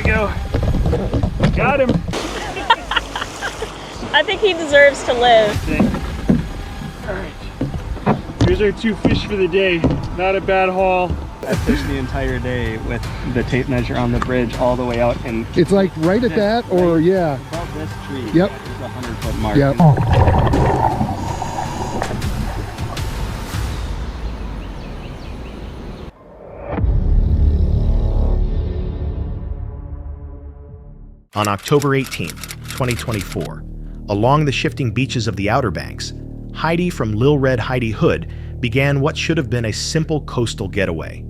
go. Got him. I think he deserves to live. All right. Here's our 2 fish for the day. Not a bad haul. I fished the entire day with the tape measure on the bridge all the way out, and it's like right at that, or yeah. Above this tree. Yep. There's a 100-foot mark. Yep. On October 18th, 2024, along the shifting beaches of the Outer Banks, Heidi from Lil Red Heidi Hood began what should have been a simple coastal getaway.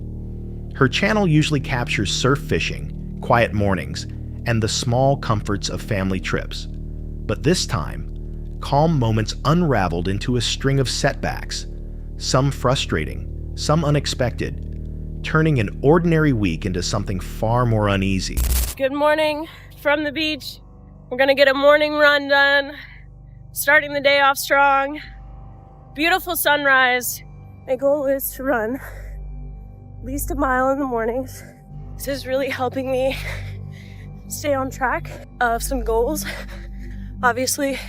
Her channel usually captures surf fishing, quiet mornings, and the small comforts of family trips. But this time, calm moments unraveled into a string of setbacks, some frustrating, some unexpected, turning an ordinary week into something far more uneasy. Good morning from the beach. We're gonna get a morning run done, starting the day off strong. Beautiful sunrise. My goal is to run at least a mile in the mornings. This is really helping me stay on track of some goals. Obviously,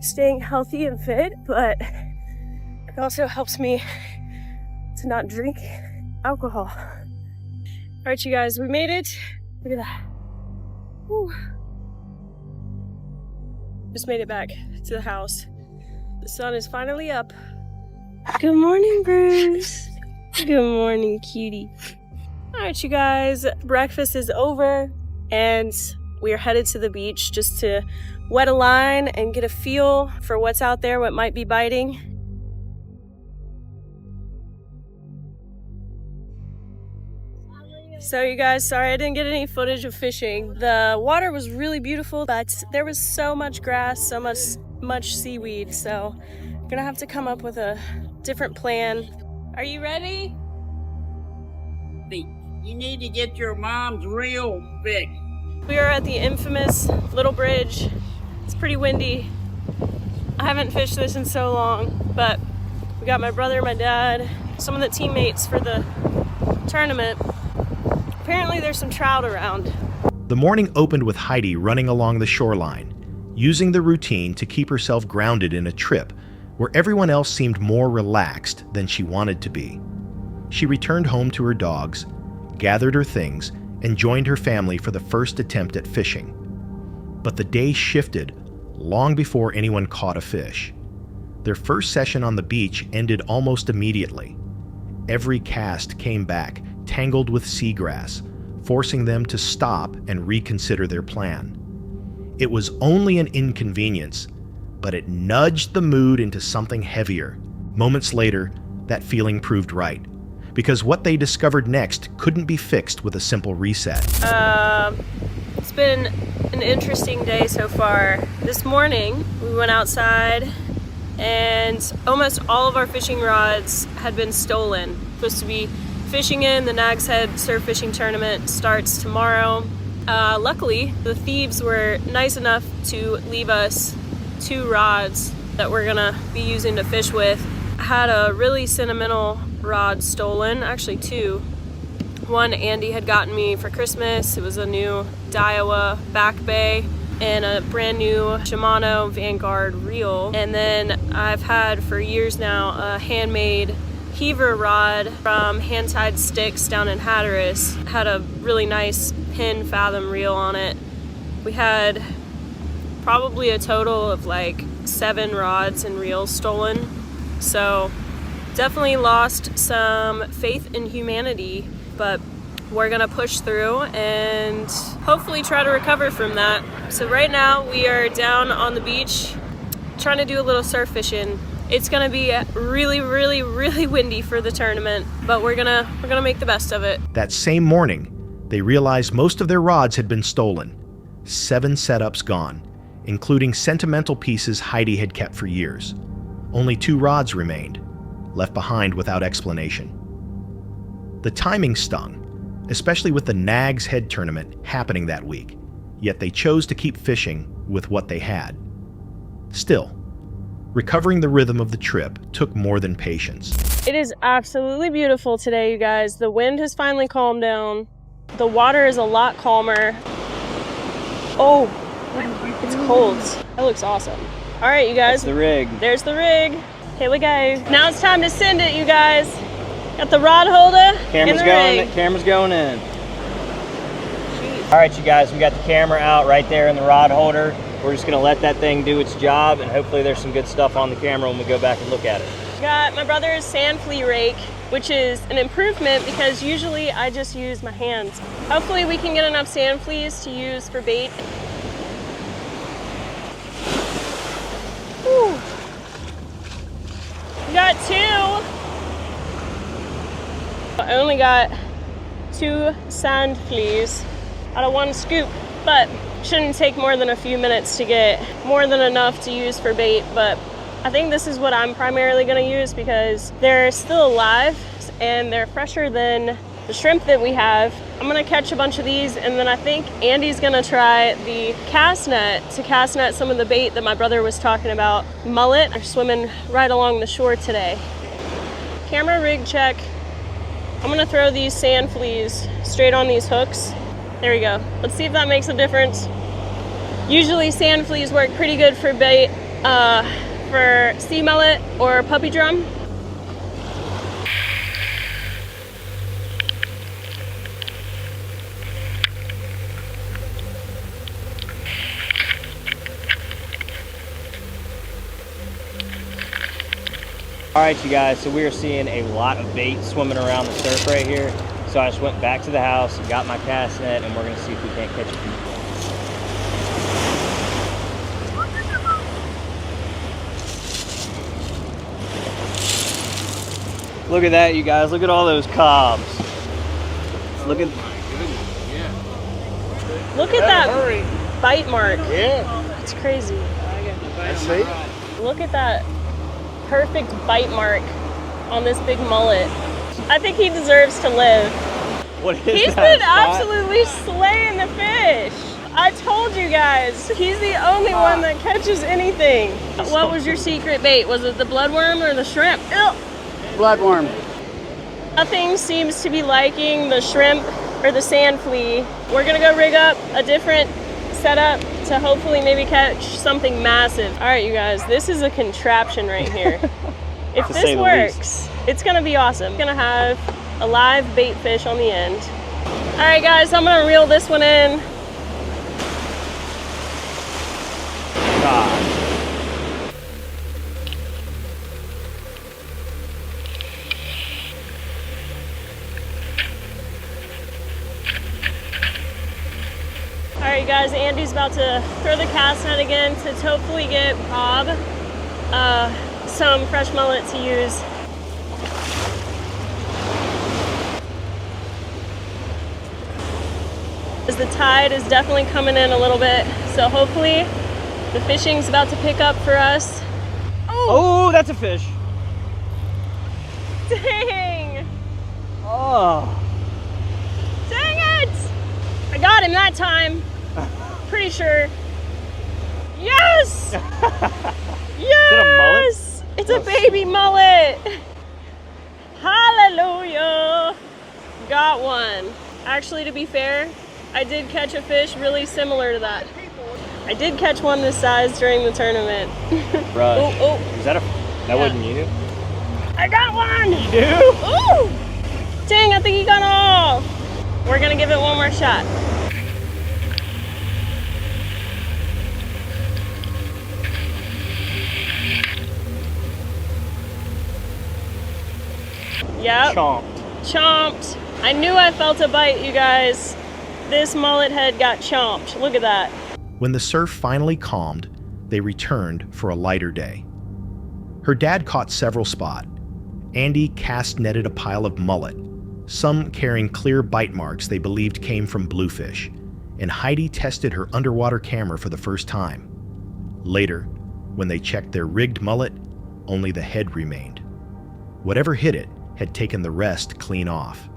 staying healthy and fit, but it also helps me to not drink alcohol. All right, you guys, we made it. Look at that. Whew. Just made it back to the house. The sun is finally up. Good morning, Bruce. Good morning, cutie. All right, you guys, breakfast is over and we are headed to the beach just to wet a line and get a feel for what's out there, what might be biting. So you guys, sorry I didn't get any footage of fishing. The water was really beautiful, but there was so much grass, so much seaweed, so I'm gonna have to come up with a different plan. Are you ready? You need to get your mom's reel fixed. We are at the infamous little bridge. It's pretty windy. I haven't fished this in so long, but we got my brother, my dad, some of the teammates for the tournament. Apparently there's some trout around. The morning opened with Heidi running along the shoreline, using the routine to keep herself grounded in a trip where everyone else seemed more relaxed than she wanted to be. She returned home to her dogs, gathered her things, and joined her family for the first attempt at fishing. But the day shifted long before anyone caught a fish. Their first session on the beach ended almost immediately. Every cast came back tangled with seagrass, forcing them to stop and reconsider their plan. It was only an inconvenience, but it nudged the mood into something heavier. Moments later, that feeling proved right, because what they discovered next couldn't be fixed with a simple reset. It's been an interesting day so far. This morning, we went outside and almost all of our fishing rods had been stolen. Supposed to be fishing in the Nag's Head Surf Fishing Tournament starts tomorrow. Luckily, the thieves were nice enough to leave us 2 rods that we're gonna be using to fish with. I had a really sentimental rod stolen, actually 2. One Andy had gotten me for Christmas. It was a new Daiwa back bay and a brand new Shimano Vanguard reel. And then I've had for years now a handmade heaver rod from Hand Tied Sticks down in Hatteras. Had a really nice pin fathom reel on it. We had probably a total of like 7 rods and reels stolen. So definitely lost some faith in humanity, but we're gonna push through and hopefully try to recover from that. So right now we are down on the beach trying to do a little surf fishing. It's gonna be really windy for the tournament, but we're gonna make the best of it. That same morning, they realized most of their rods had been stolen. 7 setups gone, including sentimental pieces Heidi had kept for years. Only 2 rods remained, left behind without explanation. The timing stung, especially with the Nag's Head tournament happening that week, yet they chose to keep fishing with what they had. Still, recovering the rhythm of the trip took more than patience. It is absolutely beautiful today, you guys. The wind has finally calmed down. The water is a lot calmer. Oh, it's cold. That looks awesome. All right, you guys. That's the rig. There's the rig. Here we go. Now it's time to send it, you guys. Got the rod holder and the rig. Camera's going in. All right, you guys, we got the camera out right there in the rod holder. We're just gonna let that thing do its job, and hopefully there's some good stuff on the camera when we go back and look at it. Got my brother's sand flea rake, which is an improvement because usually I just use my hands. Hopefully we can get enough sand fleas to use for bait. Whew. Got 2. I only got 2 sand fleas out of 1 scoop, but shouldn't take more than a few minutes to get more than enough to use for bait. But I think this is what I'm primarily going to use because they're still alive and they're fresher than the shrimp that we have. I'm going to catch a bunch of these, and then I think Andy's going to try the cast net to cast net some of the bait that my brother was talking about. Mullet are swimming right along the shore today. Camera rig check. I'm going to throw these sand fleas straight on these hooks. There we go. Let's see if that makes a difference. Usually sand fleas work pretty good for bait, for sea mullet or puppy drum. All right, you guys, so we are seeing a lot of bait swimming around the surf right here. So I just went back to the house and got my cast net, and we're gonna see if we can't catch a few. Look at that, you guys. Look at all those cobs. Look at that bite mark. Yeah. That's crazy. That's safe. Look at that perfect bite mark on this big mullet. I think he deserves to live. what is He's that been spot? absolutely slaying the fish. I told you guys, he's the only one that catches anything. What was your secret bait? Was it the bloodworm or the shrimp? Ew. Bloodworm. Nothing seems to be liking the shrimp or the sand flea. We're gonna go rig up a different setup to hopefully maybe catch something massive. All right, you guys, this is a contraption right here. If this works, it's gonna be awesome. Gonna have a live bait fish on the end. All right, guys, I'm gonna reel this one in. God. All right, guys, Andy's about to throw the cast net again to hopefully get Bob some fresh mullet to use. As the tide is definitely coming in a little bit, so hopefully the fishing's about to pick up for us. Oh, that's a fish. Dang! Oh. Dang it! I got him that time. Pretty sure. Yes! Yes! It's a baby mullet. Hallelujah! Got one. Actually, to be fair, I did catch a fish really similar to that. I did catch one this size during the tournament. Rush. Oh, Is that that wasn't you? I got one! You do? Ooh! Dang, I think he got off. We're gonna give it one more shot. Yep. Chomped. I knew I felt a bite, you guys. This mullet head got chomped. Look at that. When the surf finally calmed, they returned for a lighter day. Her dad caught several spot. Andy cast netted a pile of mullet, some carrying clear bite marks they believed came from bluefish, and Heidi tested her underwater camera for the first time. Later, when they checked their rigged mullet, only the head remained. Whatever hit it had taken the rest clean off.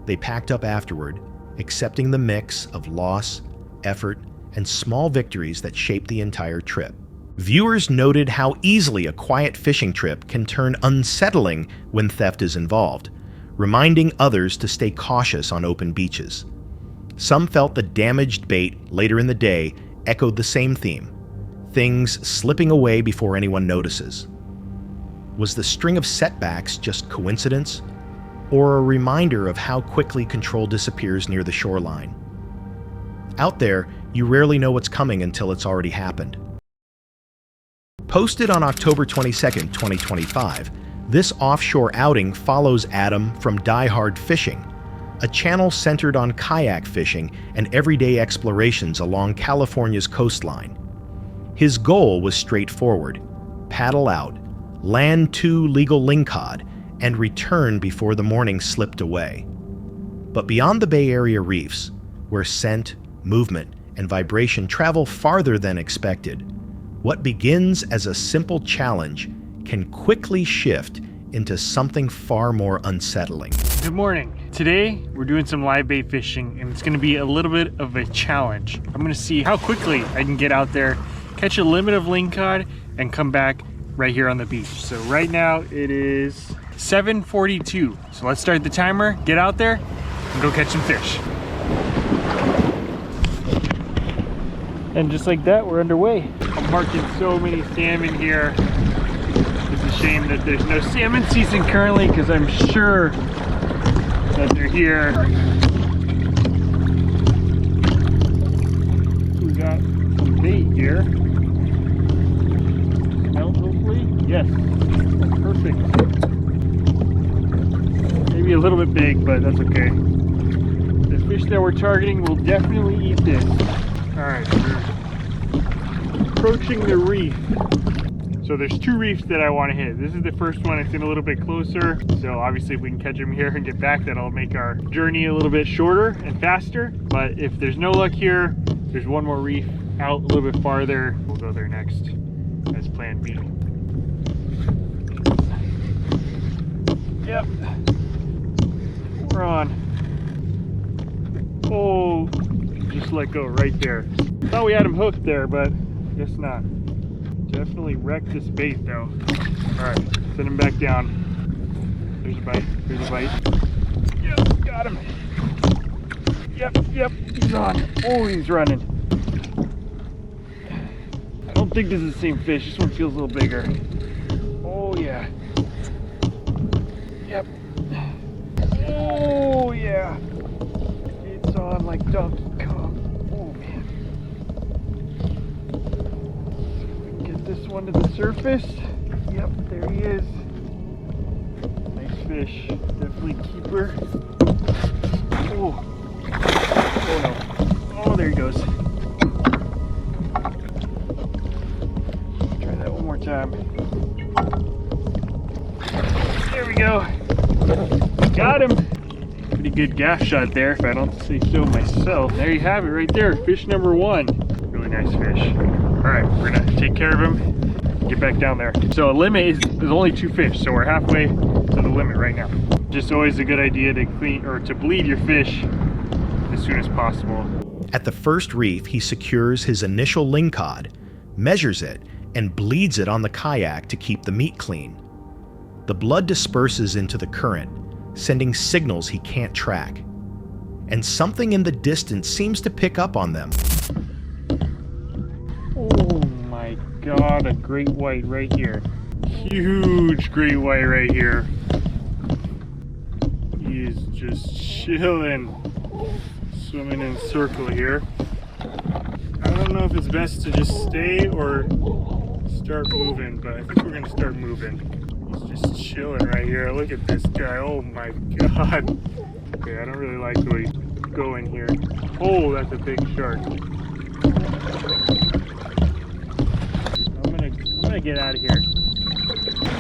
They packed up afterward, accepting the mix of loss, effort, and small victories that shaped the entire trip. Viewers noted how easily a quiet fishing trip can turn unsettling when theft is involved, reminding others to stay cautious on open beaches. Some felt the damaged bait later in the day echoed the same theme, things slipping away before anyone notices. Was the string of setbacks just coincidence, or a reminder of how quickly control disappears near the shoreline? Out there, you rarely know what's coming until it's already happened. Posted on October 22, 2025, this offshore outing follows Adam from Die Hard Fishing, a channel centered on kayak fishing and everyday explorations along California's coastline. His goal was straightforward: paddle out, land 2 legal lingcod, and return before the morning slipped away. But beyond the Bay Area reefs, where scent, movement, and vibration travel farther than expected, what begins as a simple challenge can quickly shift into something far more unsettling. Good morning. Today we're doing some live bait fishing, and it's going to be a little bit of a challenge. I'm going to see how quickly I can get out there, catch a limit of lingcod, and come back right here on the beach. So right now it is 7:42. So let's start the timer, get out there, and go catch some fish. And just like that, we're underway. I'm marking so many salmon here. It's a shame that there's no salmon season currently, because I'm sure that they're here. We got some bait here. Out, hopefully. Yes, that's perfect. Maybe a little bit big, but that's okay. The fish that we're targeting will definitely eat this. All right, we're approaching the reef. So there's 2 reefs that I want to hit. This is the first one. It's in a little bit closer. So obviously if we can catch them here and get back, that'll make our journey a little bit shorter and faster. But if there's no luck here, there's one more reef out a little bit farther. We'll go there next as plan B. Yep, we're on. Oh, just let go right there. Thought we had him hooked there, but guess not. Definitely wrecked this bait though. Alright, send him back down. There's a bite. There's a bite. Yep, got him. Yep, he's on. Oh, he's running. I don't think this is the same fish. This one feels a little bigger. Oh yeah. Yep. Oh yeah. It's on like Donkey Kong. Oh man. This one to the surface. Yep, there he is. Nice fish. Definitely keeper. Oh. Oh no. Oh, there he goes. Try that one more time. There we go. Got him. Pretty good gaff shot there, if I don't say so myself. There you have it right there. Fish number 1. Really nice fish. Alright, we're gonna take care of him, get back down there. So a limit is only 2 fish, so we're halfway to the limit right now. Just always a good idea to clean or to bleed your fish as soon as possible. At the first reef, he secures his initial lingcod, measures it, and bleeds it on the kayak to keep the meat clean. The blood disperses into the current, sending signals he can't track. And something in the distance seems to pick up on them. Oh my god, a great white right here. Huge great white right here. He is just chilling, swimming in a circle here. I don't know if it's best to just stay or start moving, but I think we're gonna start moving. He's just chilling right here. Look at this guy. Oh my god. Okay, I don't really like the way he's going here. Oh, that's a big shark. I'm gonna get out of here.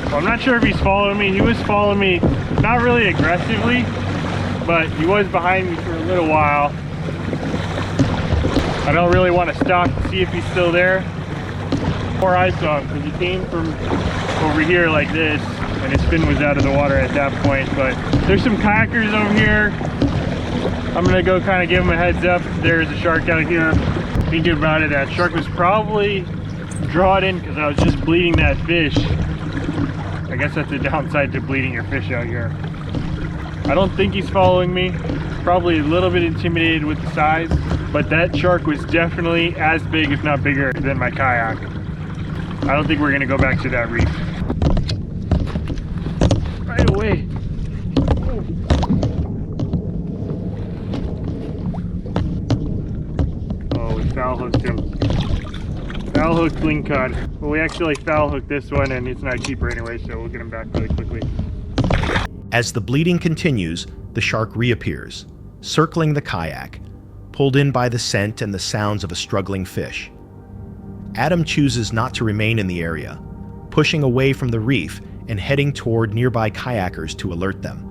Well, I'm not sure if he's following me. He was following me, not really aggressively, but he was behind me for a little while. I don't really want to stop to see if he's still there. Before I saw him, because he came from over here like this, and his fin was out of the water at that point. But there's some kayakers over here. I'm gonna go kind of give him a heads up. There's a shark out here. Thinking about it, that shark was probably drawn in because I was just bleeding that fish. I guess that's the downside to bleeding your fish out here. I don't think he's following me. Probably a little bit intimidated with the size, but that shark was definitely as big, if not bigger, than my kayak. I don't think we're gonna go back to that reef. Right away. Oh, we foul hooked him. Foul hooked lingcod. Well, we actually foul hooked this one and it's not a keeper anyway, so we'll get him back really quickly. As the bleeding continues, the shark reappears, circling the kayak, pulled in by the scent and the sounds of a struggling fish. Adam chooses not to remain in the area, pushing away from the reef and heading toward nearby kayakers to alert them.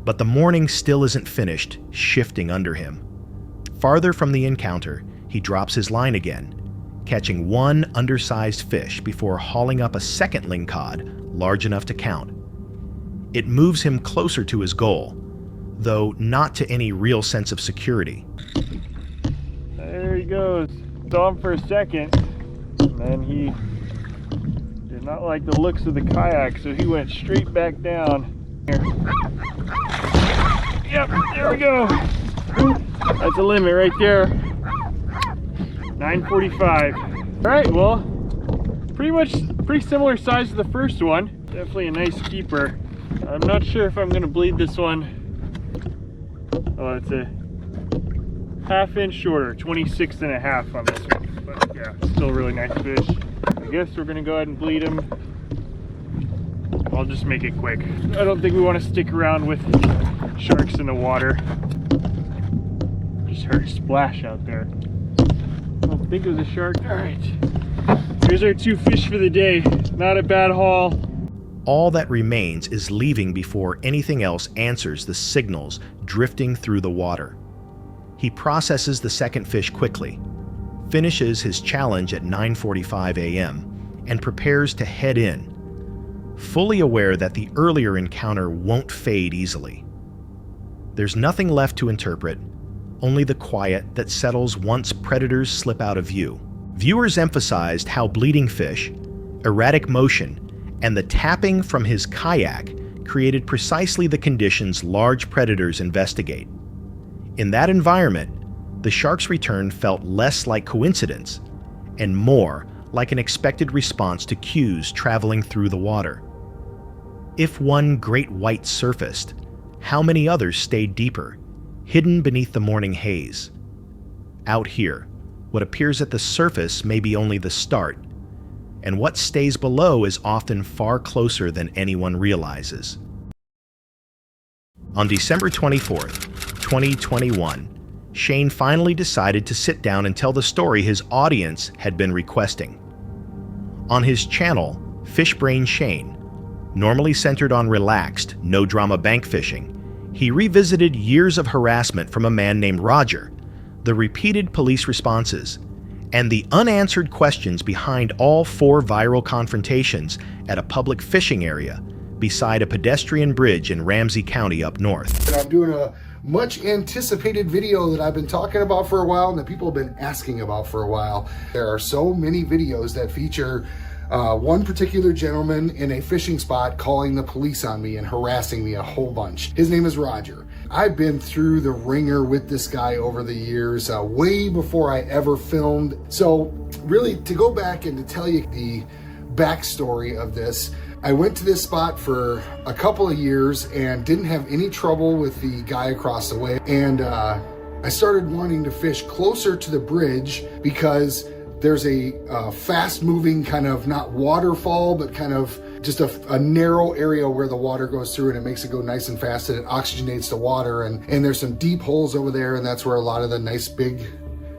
But the morning still isn't finished, shifting under him. Farther from the encounter, he drops his line again, catching one undersized fish before hauling up a second lingcod large enough to count. It moves him closer to his goal, though not to any real sense of security. There he goes. Saw him for a second, and then he did not like the looks of the kayak, so he went straight back down. Here. Yep, there we go. That's a limit right there. 945. All right, well, pretty similar size to the first one. Definitely a nice keeper. I'm not sure if I'm gonna bleed this one. Oh, it's a half-inch shorter, 26 and a half on this one. But yeah, still a really nice fish. I guess we're gonna go ahead and bleed him. I'll just make it quick. I don't think we want to stick around with sharks in the water. Just heard a splash out there. I don't think it was a shark. All right, here's our 2 fish for the day. Not a bad haul. All that remains is leaving before anything else answers the signals drifting through the water. He processes the second fish quickly, finishes his challenge at 9:45 a.m., and prepares to head in, fully aware that the earlier encounter won't fade easily. There's nothing left to interpret, only the quiet that settles once predators slip out of view. Viewers emphasized how bleeding fish, erratic motion, and the tapping from his kayak created precisely the conditions large predators investigate. In that environment, the shark's return felt less like coincidence and more like an expected response to cues traveling through the water. If one great white surfaced, how many others stayed deeper, hidden beneath the morning haze? Out here, what appears at the surface may be only the start, and what stays below is often far closer than anyone realizes. On December 24th, 2021, Shane finally decided to sit down and tell the story his audience had been requesting. On his channel, Fishbrain Shane, normally centered on relaxed, no-drama bank fishing, he revisited years of harassment from a man named Roger, the repeated police responses, and the unanswered questions behind all 4 viral confrontations at a public fishing area beside a pedestrian bridge in Ramsey County up north. I'm doing a much anticipated video that I've been talking about for a while and that people have been asking about for a while. There are so many videos that feature one particular gentleman in a fishing spot calling the police on me and harassing me a whole bunch. His name is Roger. I've been through the ringer with this guy over the years, way before I ever filmed. So really, to go back and to tell you the backstory of this, I went to this spot for a couple of years and didn't have any trouble with the guy across the way. And I started wanting to fish closer to the bridge because there's a fast moving kind of, not waterfall, but kind of just a narrow area where the water goes through and it makes it go nice and fast and it oxygenates the water. And there's some deep holes over there, and that's where a lot of the nice big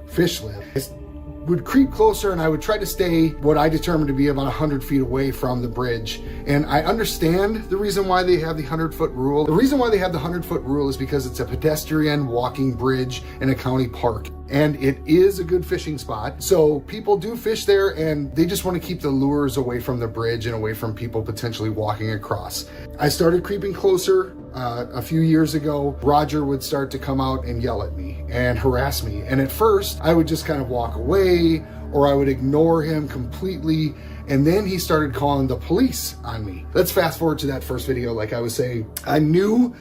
fish live. I would creep closer and I would try to stay what I determined to be about 100 feet away from the bridge. And I understand the reason why they have the 100-foot rule. The reason why they have the 100-foot rule is because it's a pedestrian walking bridge in a county park. And it is a good fishing spot. So people do fish there and they just want to keep the lures away from the bridge and away from people potentially walking across. I started creeping closer. A few years ago, Roger would start to come out and yell at me and harass me. And at first, I would just kind of walk away or I would ignore him completely. And then he started calling the police on me. Let's fast forward to that first video. Like I was saying, I knew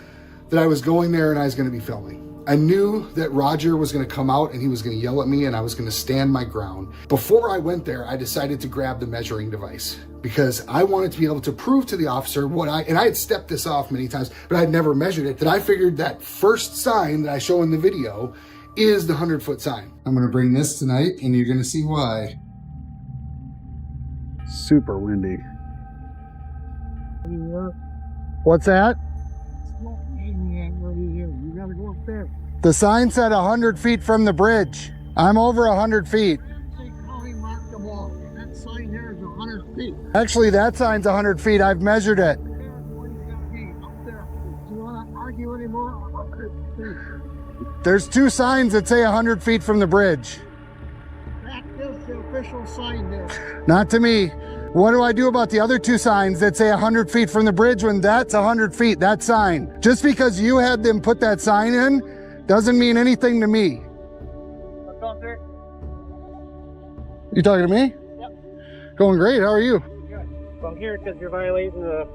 that I was going there and I was going to be filming. I knew that Roger was going to come out and he was going to yell at me and I was going to stand my ground. Before I went there, I decided to grab the measuring device because I wanted to be able to prove to the officer and I had stepped this off many times, but I'd never measured it, that I figured that first sign that I show in the video is the 100-foot sign. I'm going to bring this tonight and you're going to see why. Super windy. What's that? You gotta go up there. The sign said 100 feet from the bridge. I'm over 100 feet. That sign there is 100 feet. Actually, that sign's 100 feet. I've measured it. Up there. Do you want to argue anymore? There's two signs that say 100 feet from the bridge. That is the official sign there. Not to me. What do I do about the other two signs that say 100 feet from the bridge when that's 100 feet, that sign? Just because you had them put that sign in doesn't mean anything to me. What's going through? You talking to me? Yep. Going great. How are you? Good. Well, I'm here because you're violating the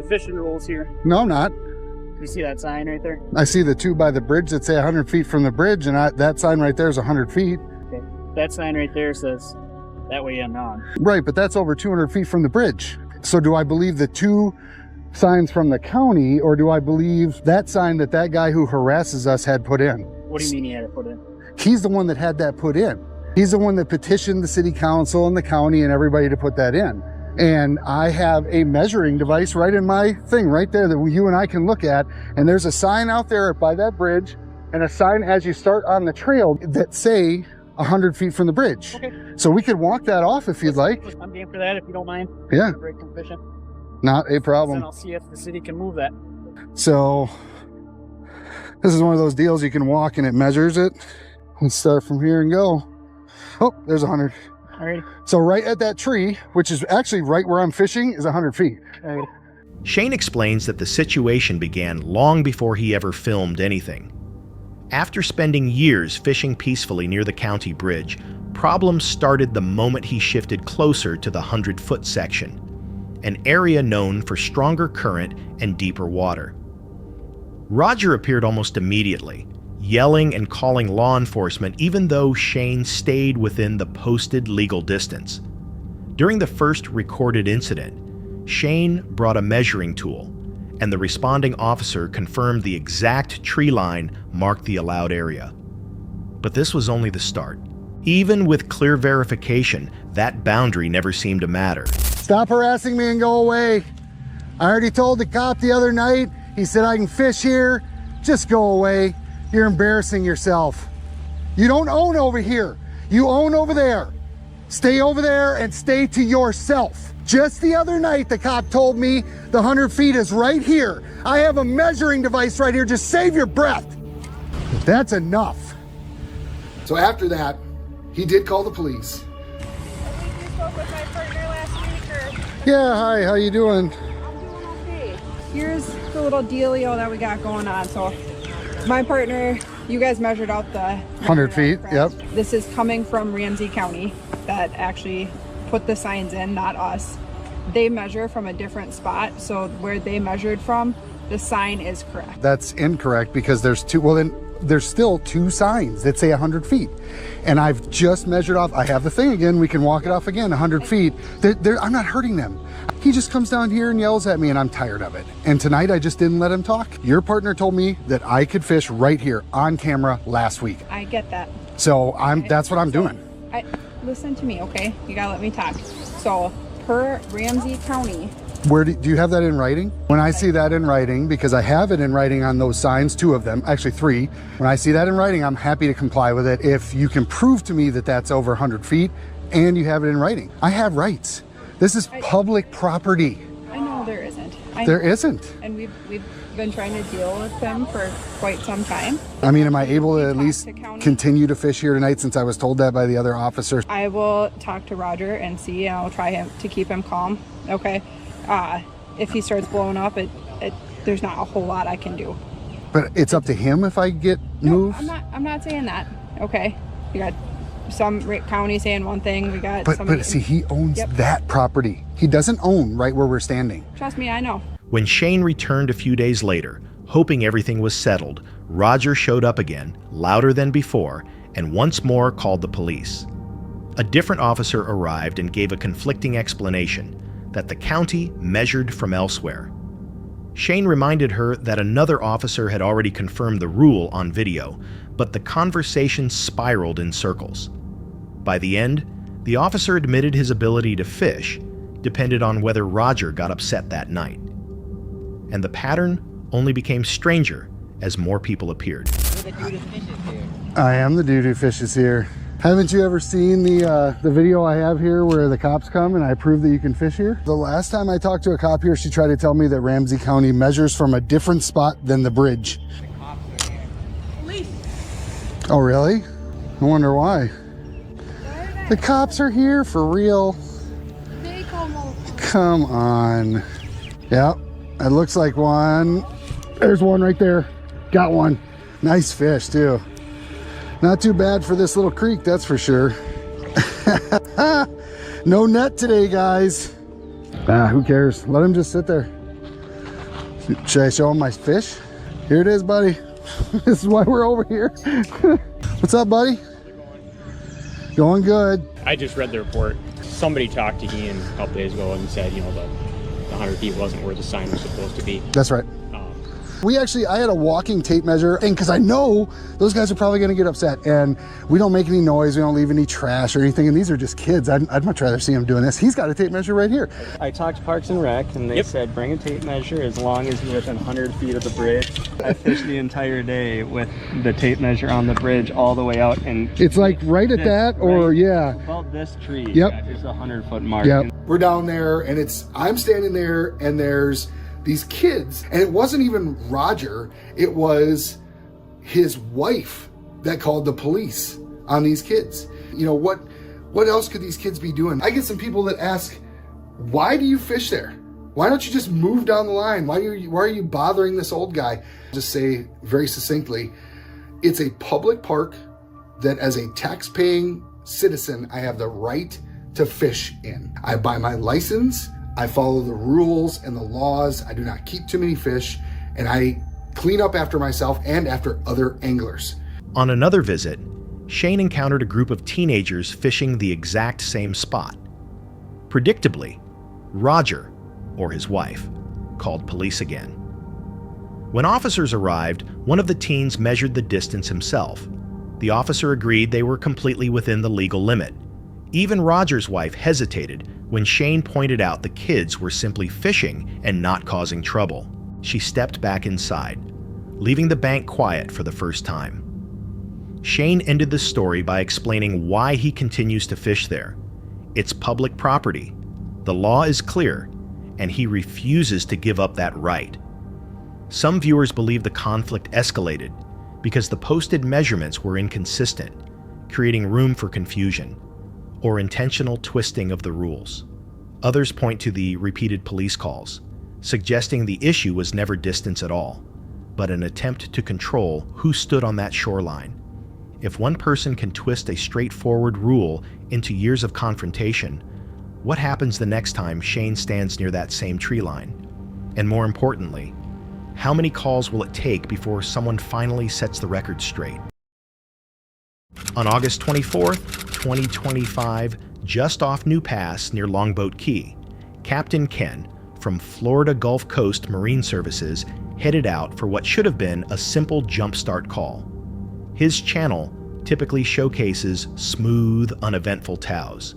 fishing rules here. No, I'm not. You see that sign right there? I see the two by the bridge that say 100 feet from the bridge, and that sign right there is 100 feet. Okay. That sign right there says that way I'm on. Right, but that's over 200 feet from the bridge. So do I believe the two signs from the county, or do I believe that sign that that guy who harasses us had put in? What do you mean he had it put in? He's the one that had that put in. He's the one that petitioned the city council and the county and everybody to put that in. And I have a measuring device right in my thing right there that you and I can look at. And there's a sign out there by that bridge and a sign as you start on the trail that say 100 feet from the bridge. Okay. So we could walk that off if you'd like. I'm game for that if you don't mind. Yeah. Break from fishing. Not a Then problem. I'll see if the city can move that. So this is one of those deals you can walk and it measures it. Let's start from here and go. Oh, there's 100. Alrighty. So right at that tree, which is actually right where I'm fishing, is 100 feet. Alrighty. Shane explains that the situation began long before he ever filmed anything. After spending years fishing peacefully near the county bridge, problems started the moment he shifted closer to the 100-foot section, an area known for stronger current and deeper water. Roger appeared almost immediately, yelling and calling law enforcement even though Shane stayed within the posted legal distance. During the first recorded incident, Shane brought a measuring tool, and the responding officer confirmed the exact tree line marked the allowed area. But this was only the start. Even with clear verification, that boundary never seemed to matter. Stop harassing me and go away. I already told the cop the other night. He said I can fish here. Just go away. You're embarrassing yourself. You don't own over here. You own over there. Stay over there and stay to yourself. Just the other night, the cop told me the 100 feet is right here. I have a measuring device right here. Just save your breath. That's enough. So after that, he did call the police. I think you spoke with my partner last week, or? Yeah, hi, how you doing? I'm doing okay. Here's the little dealio that we got going on. So my partner, you guys measured out the 100 feet, yep. This is coming from Ramsey County that actually put the signs in, not us. They measure from a different spot, so where they measured from, the sign is correct. That's incorrect because there's two, well then there's still two signs that say 100 feet. And I've just measured off, I have the thing again, we can walk it off again, 100 feet. I'm not hurting them. He just comes down here and yells at me and I'm tired of it. And tonight I just didn't let him talk. Your partner told me that I could fish right here on camera last week. I get that. So that's what I'm doing. Listen to me, okay? You gotta let me talk. So per Ramsey County, Where do you have that in writing? When I see that in writing, because I have it in writing on those signs, 2 of them, actually 3. When I see that in writing, I'm happy to comply with it. If you can prove to me that that's over 100 feet and you have it in writing. I have rights. This is public property. I know there isn't. There isn't. And we've been trying to deal with them for quite some time. I mean, am I able to at Talk least to county. continue to fish here tonight since I was told that by the other officers? I will talk to Roger and see, and I'll try to keep him calm, okay? If he starts blowing up, there's not a whole lot I can do. But it's up to him if I get moved? I'm not saying that, okay? We got some county saying one thing, we got But see, he owns that property. He doesn't own right where we're standing. Trust me, I know. When Shane returned a few days later, Hoping everything was settled, Roger showed up again, louder than before, and once more called the police. A different officer arrived and gave a conflicting explanation that the county measured from elsewhere. Shane reminded her that another officer had already confirmed the rule on video, but the conversation spiraled in circles. By the end, the officer admitted his ability to fish depended on whether Roger got upset that night. And the pattern only became stranger as more people appeared. I am the dude who fishes here. Haven't you ever seen the video I have here where the cops come and I prove that you can fish here? The last time I talked to a cop here, she tried to tell me that Ramsey County measures from a different spot than the bridge. Police. Oh, really? I wonder why. The cops are here for real. Come on. Yep, it looks like one. There's one right there. Got one. Nice fish too. Not too bad for this little creek, that's for sure. No net today, guys. Who cares? Let him just sit there. Should I show him my fish? Here it is, buddy. This is why we're over here. What's up, buddy? Going good. I just read the report. Somebody talked to Ian a couple days ago and said, you know, the 100 feet wasn't where the sign was supposed to be. That's right. I had a walking tape measure, and because I know those guys are probably going to get upset, and we don't make any noise, we don't leave any trash or anything, and these are just kids. I'd much rather see him doing this. He's got a tape measure right here. I talked to Parks and Rec, and they said bring a tape measure as long as you're within 100 feet of the bridge. I fished the entire day with the tape measure on the bridge all the way out, and it's like right at that, or yeah. About this tree. Yep. It's a 100-foot mark. Yep. We're down there, and I'm standing there, and there's these kids, and it wasn't even Roger, it was his wife that called the police on these kids. You know, what else could these kids be doing? I get some people that ask, why do you fish there? Why don't you just move down the line? Why are you bothering this old guy? Just say very succinctly, it's a public park that as a tax-paying citizen, I have the right to fish in. I buy my license, I follow the rules and the laws. I do not keep too many fish, and I clean up after myself and after other anglers. On another visit, Shane encountered a group of teenagers fishing the exact same spot. Predictably, Roger, or his wife, called police again. When officers arrived, one of the teens measured the distance himself. The officer agreed they were completely within the legal limit. Even Roger's wife hesitated when Shane pointed out the kids were simply fishing and not causing trouble. She stepped back inside, leaving the bank quiet for the first time. Shane ended the story by explaining why he continues to fish there. It's public property, the law is clear, and he refuses to give up that right. Some viewers believe the conflict escalated because the posted measurements were inconsistent, creating room for confusion or intentional twisting of the rules. Others point to the repeated police calls, suggesting the issue was never distance at all, but an attempt to control who stood on that shoreline. If one person can twist a straightforward rule into years of confrontation, what happens the next time Shane stands near that same tree line? And more importantly, how many calls will it take before someone finally sets the record straight? On August 24th, 2025, just off New Pass near Longboat Key, Captain Ken from Florida Gulf Coast Marine Services headed out for what should have been a simple jumpstart call. His channel typically showcases smooth, uneventful tows.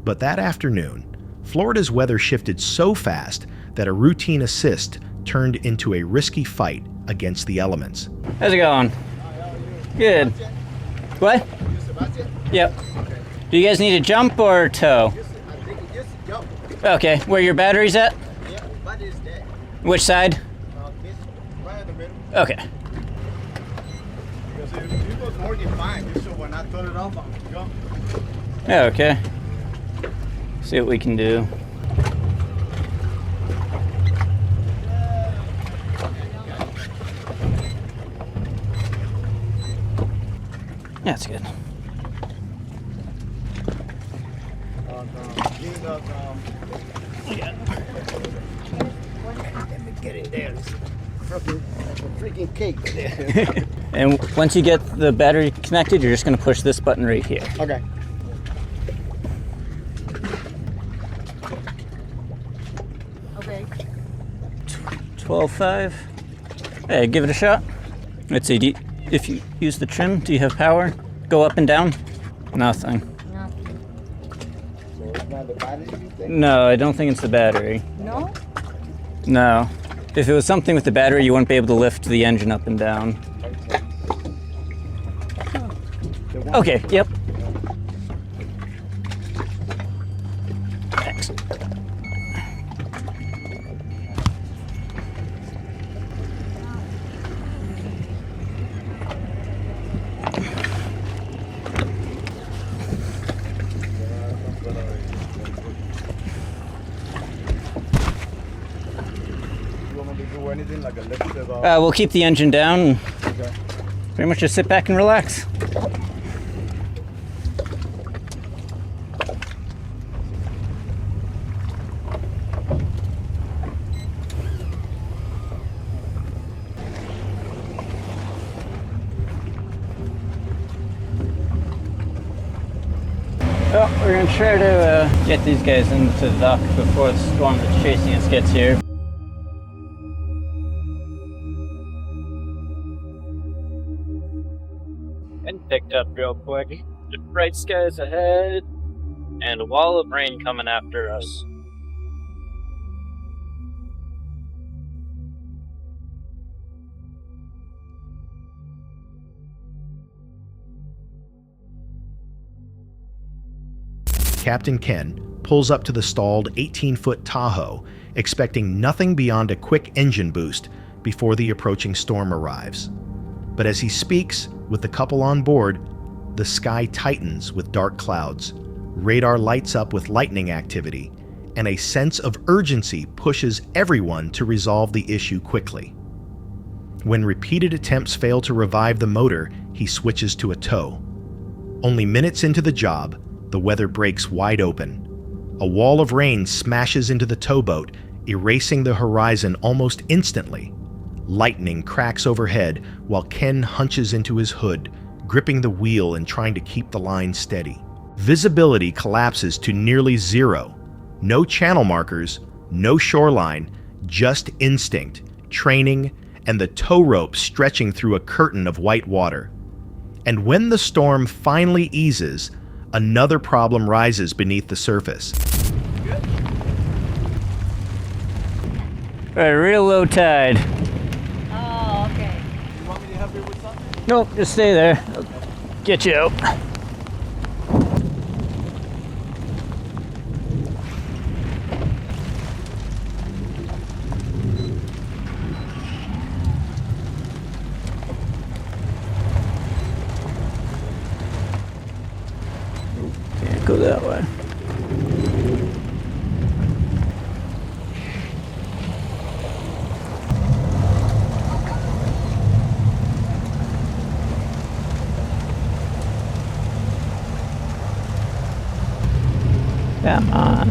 But that afternoon, Florida's weather shifted so fast that a routine assist turned into a risky fight against the elements. How's it going? Good. What? Yep. Do you guys need to jump or tow? Okay, where your battery's at? Yeah, battery's dead. Which side? Right in the middle. Okay. Because if you go more, you're fine. So when I turn it off, I'll go. Yeah, okay. See what we can do. Yeah, that's good. freaking cake. And once you get the battery connected, you're just going to push this button right here. Okay. Okay. 12.5. Hey, give it a shot. Let's see, if you use the trim, do you have power? Go up and down? Nothing. No. So it's not the battery, you think? No, I don't think it's the battery. No? No. If it was something with the battery, you wouldn't be able to lift the engine up and down. Okay, yep. Thanks. Anything like a lift? We'll keep the engine down and Okay. pretty much just sit back and relax. Well, we're gonna try to get these guys into the dock before the storm that's chasing us gets here. And picked up real quick. Just bright skies ahead, and a wall of rain coming after us. Captain Ken pulls up to the stalled 18-foot Tahoe, expecting nothing beyond a quick engine boost before the approaching storm arrives. But as he speaks with the couple on board, the sky tightens with dark clouds, radar lights up with lightning activity, and a sense of urgency pushes everyone to resolve the issue quickly. When repeated attempts fail to revive the motor, he switches to a tow. Only minutes into the job, the weather breaks wide open. A wall of rain smashes into the towboat, erasing the horizon almost instantly. Lightning cracks overhead while Ken hunches into his hood, gripping the wheel and trying to keep the line steady. Visibility collapses to nearly zero. No channel markers, no shoreline, just instinct, training, and the tow rope stretching through a curtain of white water. And when the storm finally eases, another problem rises beneath the surface. All right, real low tide. Oh, okay. You want me to help you with something? Nope, just stay there. I'll get you out. Can't go that way. Come on.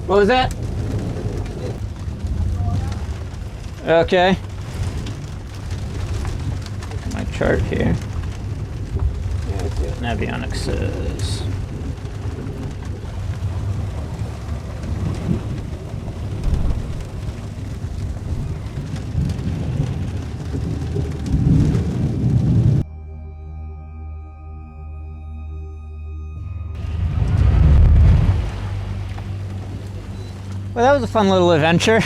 What was that? Okay. My chart here. Navionics says. Well, that was a fun little adventure.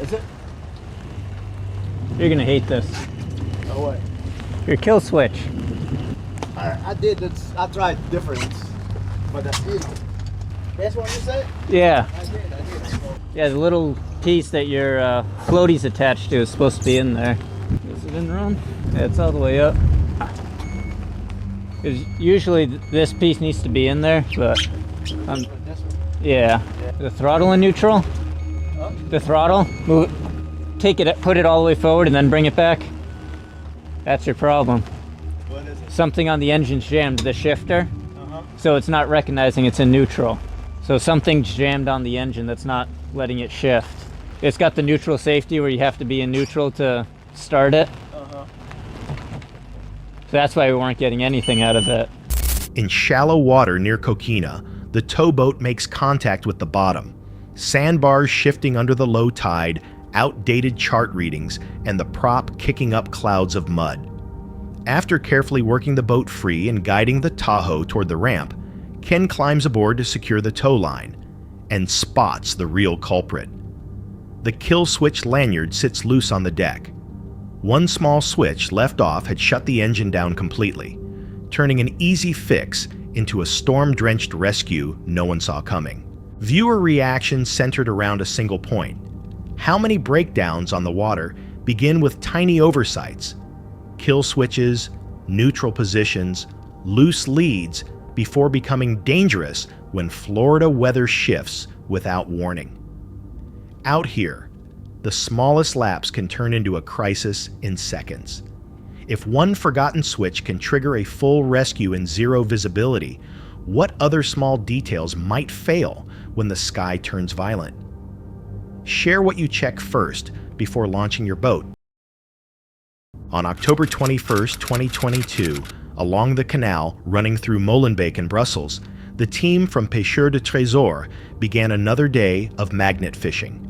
Is it? You're gonna hate this. Oh, what? Your kill switch. I did. I tried different, but that's it. That's what you said? Yeah. I did. Yeah, the little piece that your floaty's attached to is supposed to be in there. Is it in wrong? Yeah, it's all the way up. Because usually this piece needs to be in there, but yeah. The throttle in neutral? The throttle? Move it, take it, put it all the way forward and then bring it back. That's your problem. What is it? Something on the engine's jammed, the shifter. So it's not recognizing it's in neutral. So something's jammed on the engine that's not letting it shift. It's got the neutral safety where you have to be in neutral to start it. So that's why we weren't getting anything out of it. In shallow water near Coquina, the towboat makes contact with the bottom. Sandbars shifting under the low tide, outdated chart readings, and the prop kicking up clouds of mud. After carefully working the boat free and guiding the Tahoe toward the ramp, Ken climbs aboard to secure the tow line and spots the real culprit. The kill switch lanyard sits loose on the deck. One small switch left off had shut the engine down completely, turning an easy fix into a storm-drenched rescue no one saw coming. Viewer reactions centered around a single point. How many breakdowns on the water begin with tiny oversights, kill switches, neutral positions, loose leads, before becoming dangerous when Florida weather shifts without warning? Out here, the smallest lapse can turn into a crisis in seconds. If one forgotten switch can trigger a full rescue in zero visibility, what other small details might fail when the sky turns violent? Share what you check first before launching your boat. On October 21st, 2022, along the canal running through Molenbeek and Brussels, the team from Pêcheurs de Trésor began another day of magnet fishing.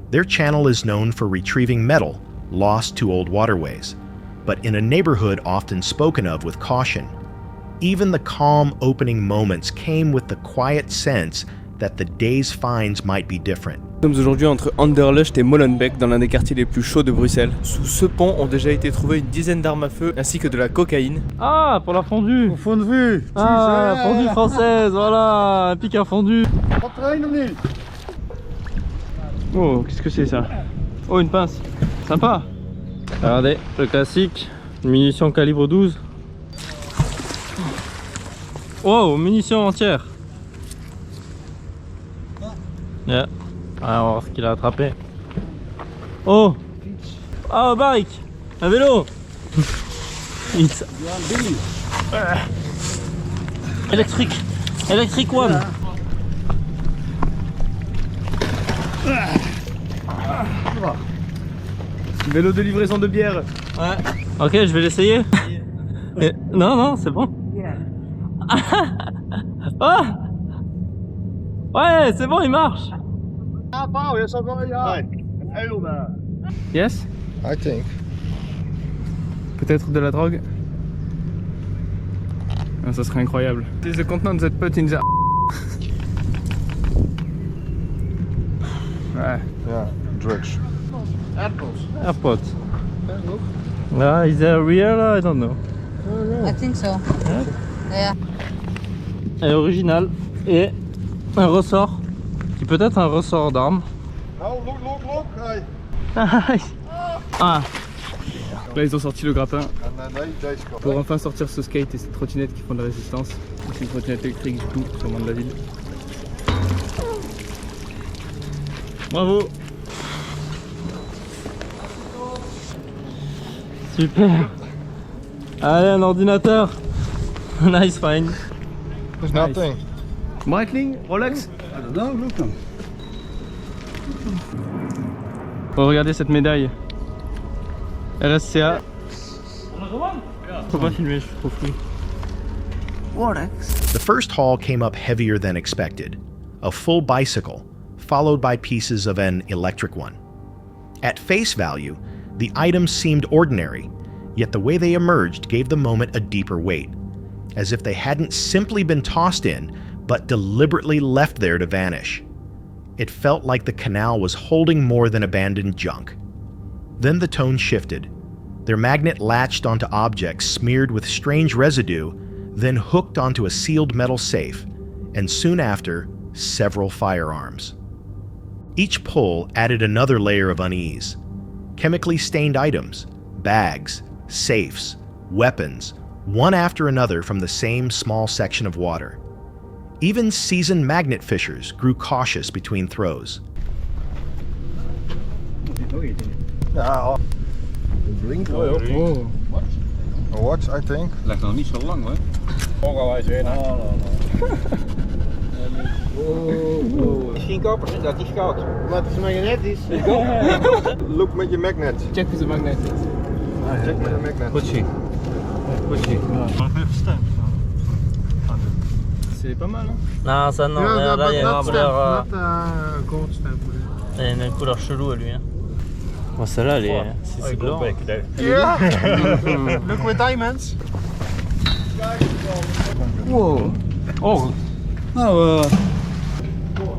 Their channel is known for retrieving metal lost to old waterways, but in a neighborhood often spoken of with caution. Even the calm opening moments came with the quiet sense that the day's finds might be different. Nous sommes aujourd'hui entre Anderlecht et Molenbeek, dans l'un des quartiers les plus chauds de Bruxelles. Sous ce pont ont déjà été trouvées une dizaine d'armes à feu ainsi que de la cocaïne. Ah, pour la fondue. Pour fondue. Ah, fondue française, voilà, un pic à fondue. Oh, qu'est-ce que c'est ça? Oh, une pince. Sympa. Regardez, le classique, munitions calibre 12. Wow, munitions entières. Yeah. Ah, on va voir ce qu'il a attrapé. Oh! Ah, bike! Un vélo! It's... Électrique! Electric one! Vélo de livraison de bière. Ouais. Ok, je vais l'essayer. Non, non, c'est bon. Oh! Ouais, c'est bon, il marche. Yes? I think. Peut-être de la drogue? Ah, ça serait incroyable. The content that put in the... Ouais. Yeah, dredge. AirPods. Is there real? I don't know. I think so. Yeah. Elle est originale et un ressort qui peut être un ressort d'arme. Oh, look. Hey. Ah. Là ils ont sorti le grappin pour enfin sortir ce skate et cette trottinette qui font de la résistance. C'est une trottinette électrique du coup, sûrement de la ville. Bravo. Super. Allez, un ordinateur. Nice find. There's nothing. Breitling, Rolex. I don't know, look. Oh, regardez cette médaille. RSCA. Faut pas filmer, je suis trop flou. The first haul came up heavier than expected. A full bicycle, followed by pieces of an electric one. At face value, the items seemed ordinary, yet the way they emerged gave the moment a deeper weight, as if they hadn't simply been tossed in, but deliberately left there to vanish. It felt like the canal was holding more than abandoned junk. Then the tone shifted. Their magnet latched onto objects smeared with strange residue, then hooked onto a sealed metal safe, and soon after, several firearms. Each pull added another layer of unease. Chemically stained items, bags, safes, weapons, one after another from the same small section of water. Even seasoned magnet fishers grew cautious between throws. Ja, het blinkt wel. A watch, I think. Lijkt nog niet zo lang hoor. Ongewijs weer naar. Misschien koper, dat is koud. Maar het is magnetisch. Look met je magnet. Check with the magnet. Check met de magnet. Goed zien. C'est pas mal, hein? Non, ça non. Là, il y a une couleur. Gold stamp. Il y a une couleur chelou, lui. Hein. Bon, celle-là, c'est blanc. Yeah. Look with diamonds. Wow. Oh. Oh.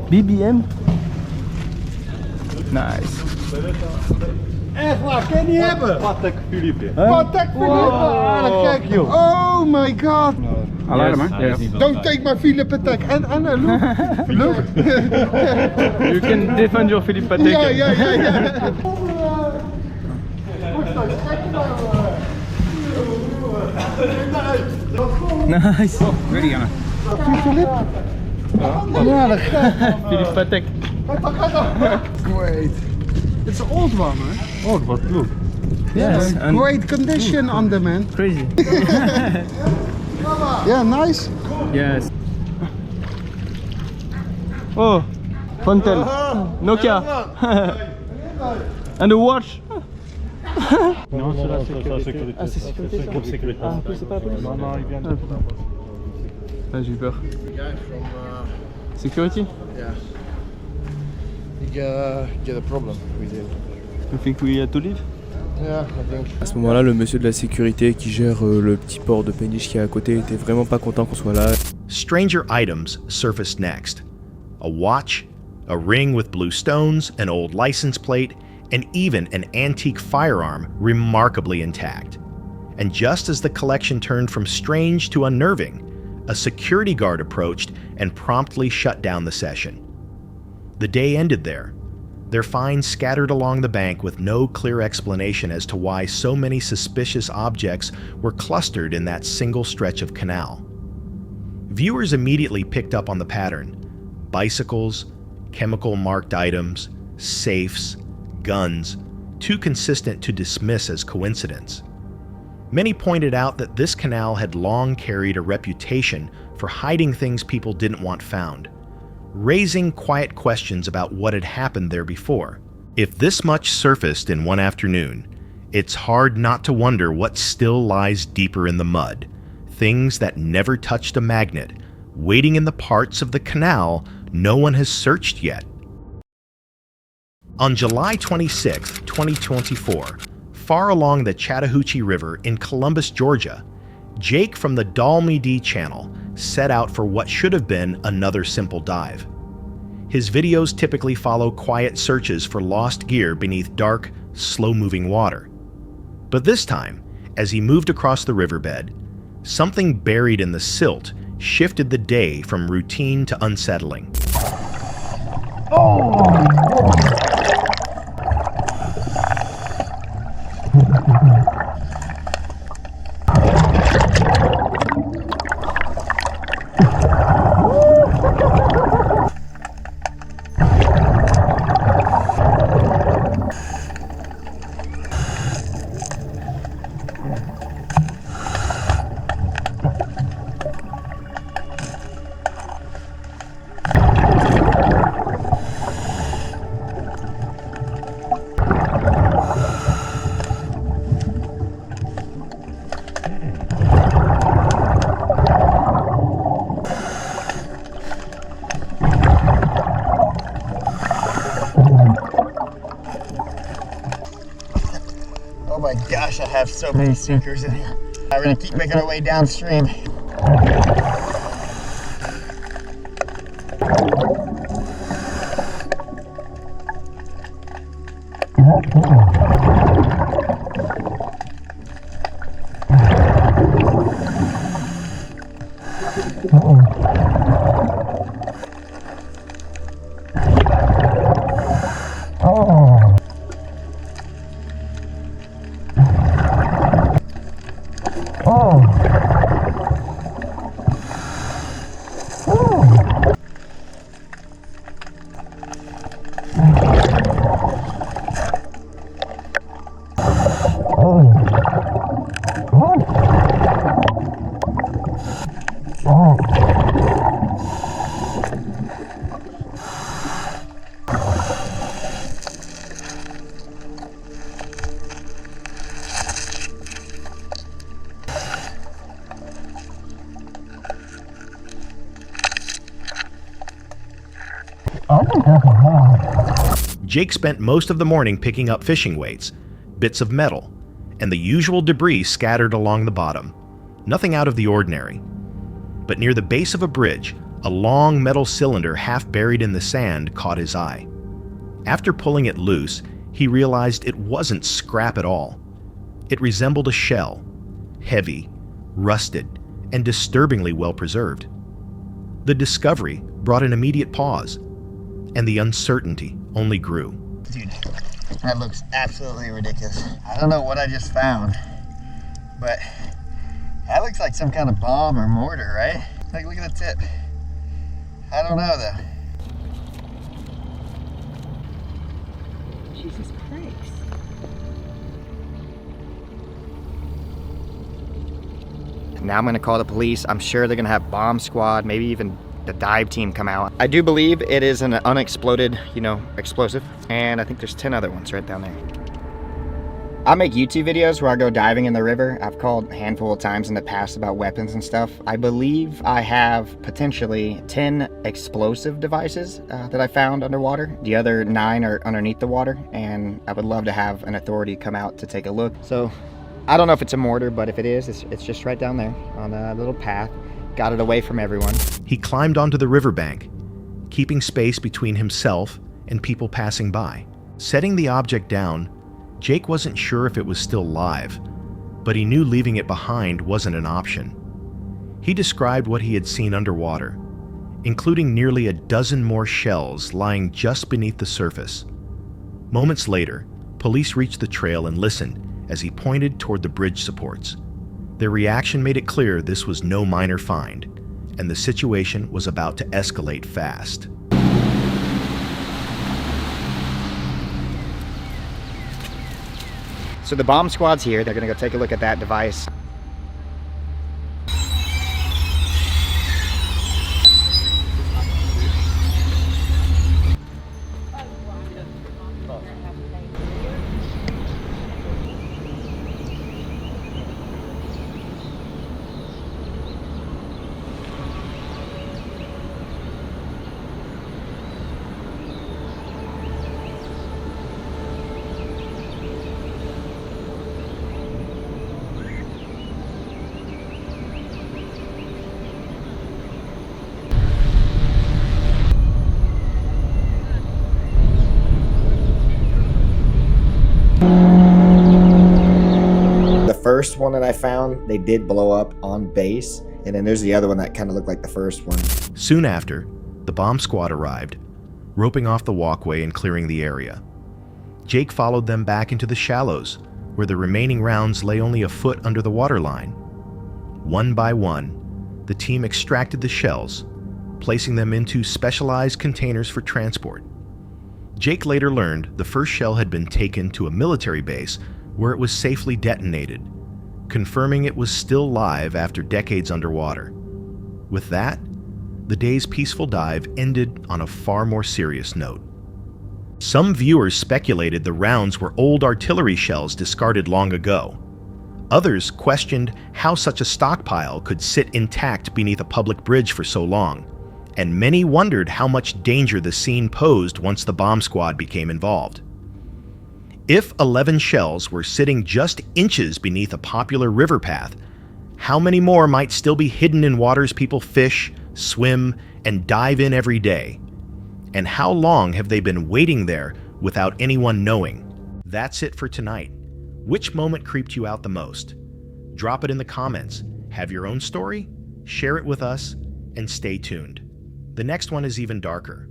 BBM. Nice. Echt waar, kan je niet hebben? Patek Philippe. Patek Philippe. Ah, kijk joh. Oh my god. Alarm, hè? Yes. Don't take my Philippe Patek. En look. Look. You can defend your Philippe Patek. Ja. Nice. Ready, Anna. Philippe Patek. Great. It's an old one, man. Old, but look. Yes. And great condition on the man. Crazy. Yeah, nice. Yes. Oh, Fontaine. Nokia. And a watch. Non, c'est la sécurité. Ah, c'est sécurité. C'est groupe sécurité. Ah, c'est pas la police. Non, il vient de. Ah, j'ai eu peur. The guy from Security? yeah. He get a problem with it. You think we had to leave? Yeah, I think. À ce moment-là, le monsieur de la sécurité qui gère le petit port de péniche qui est à côté était vraiment pas content qu'on soit là. Stranger items surfaced next. A watch, a ring with blue stones, an old license plate, and even an antique firearm remarkably intact. And just as the collection turned from strange to unnerving, a security guard approached and promptly shut down the session. The day ended there, their finds scattered along the bank with no clear explanation as to why so many suspicious objects were clustered in that single stretch of canal. Viewers immediately picked up on the pattern: bicycles, chemical-marked items, safes, guns, too consistent to dismiss as coincidence. Many pointed out that this canal had long carried a reputation for hiding things people didn't want found, raising quiet questions about what had happened there before. If this much surfaced in one afternoon, it's hard not to wonder what still lies deeper in the mud, things that never touched a magnet, waiting in the parts of the canal no one has searched yet. On July 26, 2024, far along the Chattahoochee River in Columbus, Georgia, Jake from the Dalmedy channel set out for what should have been another simple dive. His videos typically follow quiet searches for lost gear beneath dark, slow-moving water. But this time, as he moved across the riverbed, something buried in the silt shifted the day from routine to unsettling. Oh my gosh, I have so many sinkers in here. We're gonna keep making our way downstream. Oh. Jake spent most of the morning picking up fishing weights, bits of metal, and the usual debris scattered along the bottom. Nothing out of the ordinary. But near the base of a bridge, a long metal cylinder half buried in the sand caught his eye. After pulling it loose, he realized it wasn't scrap at all. It resembled a shell, heavy, rusted, and disturbingly well preserved. The discovery brought an immediate pause, and the uncertainty only grew. Dude, that looks absolutely ridiculous. I don't know what I just found, but that looks like some kind of bomb or mortar, right? Like, look at the tip. I don't know though. Jesus Christ. Now I'm gonna call the police. I'm sure they're gonna have bomb squad, maybe even the dive team come out. I do believe it is an unexploded, explosive, and I think there's 10 other ones right down there. I make YouTube videos where I go diving in the river. I've called a handful of times in the past about weapons and stuff. I believe I have potentially 10 explosive devices that I found underwater. The other 9 are underneath the water, and I would love to have an authority come out to take a look. So I don't know if it's a mortar, but if it is, it's just right down there on a little path. Got it away from everyone. He climbed onto the riverbank, keeping space between himself and people passing by. Setting the object down, Jake wasn't sure if it was still live, but he knew leaving it behind wasn't an option. He described what he had seen underwater, including nearly a dozen more shells lying just beneath the surface. Moments later, police reached the trail and listened as he pointed toward the bridge supports. Their reaction made it clear this was no minor find, and the situation was about to escalate fast. So the bomb squad's here. They're gonna go take a look at that device. The first one that I found, they did blow up on base, and then there's the other one that kind of looked like the first one. Soon after, the bomb squad arrived, roping off the walkway and clearing the area. Jake followed them back into the shallows, where the remaining rounds lay only a foot under the waterline. One by one, the team extracted the shells, placing them into specialized containers for transport. Jake later learned the first shell had been taken to a military base where it was safely detonated, confirming it was still live after decades underwater. With that, the day's peaceful dive ended on a far more serious note. Some viewers speculated the rounds were old artillery shells discarded long ago. Others questioned how such a stockpile could sit intact beneath a public bridge for so long, and many wondered how much danger the scene posed once the bomb squad became involved. If 11 shells were sitting just inches beneath a popular river path, how many more might still be hidden in waters people fish, swim, and dive in every day? And how long have they been waiting there without anyone knowing? That's it for tonight. Which moment creeped you out the most? Drop it in the comments. Have your own story? Share it with us, and stay tuned. The next one is even darker.